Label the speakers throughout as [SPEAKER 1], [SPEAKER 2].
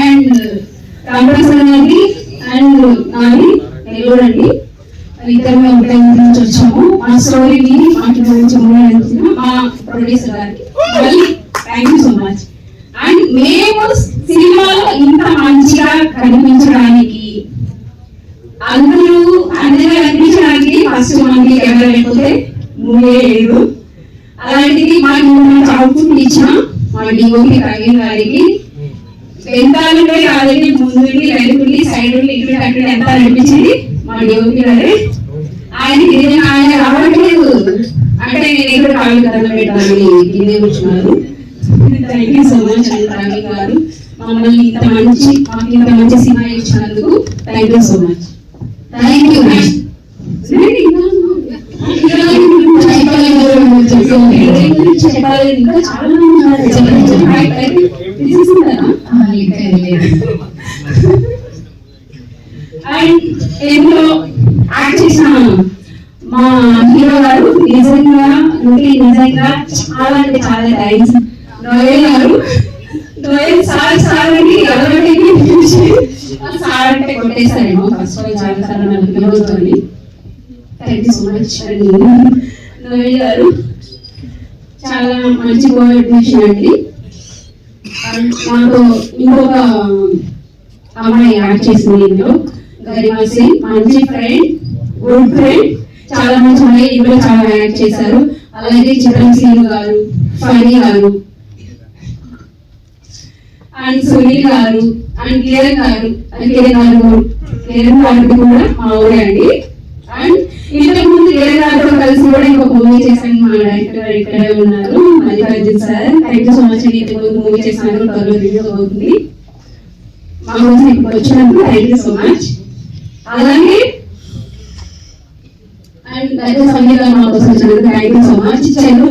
[SPEAKER 1] And Ramprasad గారికి and నాది నెల్లూరు అండి. ఇద్దరు ఒకటే నుంచి వచ్చాము. మా స్టోరీని మాకు గురించి మా ప్రొడ్యూసర్ గారికి మళ్ళీ thank you so much. And మేము సినిమాలో ఇంత మంచిగా కనిపించడానికి అందరూ కనిపించడానికి ఫస్ట్ మనకి కెమెరా లేకపోతే మూవీ లేదు. అలాంటిది మాకు అవుట్పుట్ ఇచ్చిన మా డిఓపి ప్రవీణ్ గారికి వెంటాలుండే కాదండి, ముందుండి వెనుకుండి సైడ్ ఉండి ఇటు అక్కడ ఎంత అనిపించింది మా డిఓపి గారే. ఆయన రావట్లేదు అంటే నేను ఎక్కడ కాళ్ళు కథలు పెట్టాలని ఇదే కూర్చున్నారు. థ్యాంక్ యూ సో మచ్ అండి ప్రవీణ్ గారు, మమ్మల్ని మాకు ఇంత మంచి సినిమా ఇచ్చినందుకు thank you so much. Thank you. చెప్పాలి ఇంకా చాలా అండ్ ఇందులో యాక్ట్ చేసిన మా హీరో గారు నిజంగా చాలా అంటే చాలా థ్యాంక్స్. నోయల్ గారు, నోయల్ సార్ అని ఎవరికి సార్ అంటే కొట్టేశారేమో ఫస్ట్ చాలా సార్ నాకు పిలువతోని. థ్యాంక్ యూ సో మచ్ అండి. నోయల్ గారు చాలా మంచి కోఆర్డినేషన్ అండి. మాకు ఇంకొక అమ్మాయి యాడ్ చేసింది ఇందులో, గరిమా సింగ్, మంచి ఫ్రెండ్, గుడ్ ఫ్రెండ్, చాలా మంచి అమ్మాయి ఇందులో చాలా యాడ్ చేశారు. అలాగే చిత్రం సింగ్ గారు, ఫనీ గారు అండ్ సునీల్ గారు అండ్ కిరణ్ గారు కూడా మా ఊరే అండి. అండ్ ఇంతకు ముందు కిరణ్ గారితో కలిసి కూడా ఇంకొక మూవీ చేశాను. మా డైరెక్టర్ గారు ఇక్కడే ఉన్నారు, Mallikarjun sir. Thank you so much అండి. ఇంతకు ముందు మూవీ చేసినారు, త్వరలో రిలీజ్ అవుతుంది. మా కోసం ఇప్పుడు వచ్చినందుకు థ్యాంక్ యూ సో మచ్. అలాగే అండ్ సంగీత మా కోసం వచ్చినందుకు థ్యాంక్ యూ సో మచ్. చదువు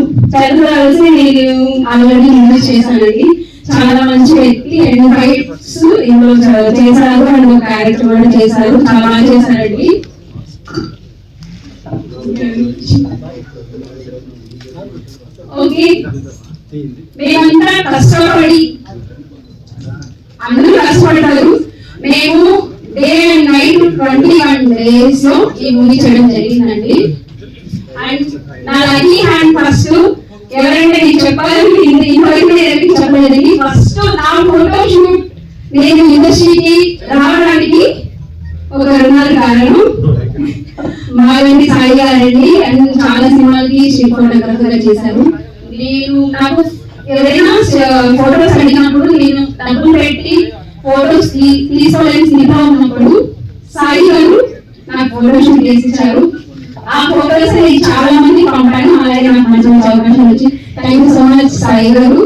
[SPEAKER 1] కలిసి నేను ఆల్రెడీ ఇన్వెస్ట్ చేశానండి. చాలా మంచి వ్యక్తి, అండ్ ఫైట్స్ ఇందులో చేశారు అండ్ ఒక క్యారెక్టర్ కూడా చేశారు, చాలా బాగా చేశారండి. ఓకే, మేమంతా కష్టపడి అందరూ కష్టపడతారు. మేము డే అండ్ నైట్ 21 days లో ఈ మూవీ చేయడం జరిగిందండి. అండ్ నా లక్కీ హ్యాండ్ ఫస్ట్ ఎవరంటే నేను చెప్పాలని ఇంతవరకు నేను చెప్పలేదండి. ఫస్ట్ నా ఫోటో షూట్ నేను ఇండస్ట్రీకి రావడానికి ఒకరున్నారు కారణం మా వెంటి సాయి గారండి. అండ్ చాలా సినిమాలకి స్ట్రీట్ ఫోటోగ్రఫర్ గా చేశారు. నాకు ఎవరైనా ఫోటోస్ అడిగినప్పుడు నేను డబ్బులు పెట్టి ఫోటోస్ తీసుకోలేని స్థితిలో ఉన్నప్పుడు సాయి గారు నాకు ఫోటో షూట్ చేసి ఇచ్చారు. ఆ ఫోటోస్ చాలా మంది పంపాను. అలాగే నాకు మంచి అవకాశం వచ్చి thank you so much Sai గారు.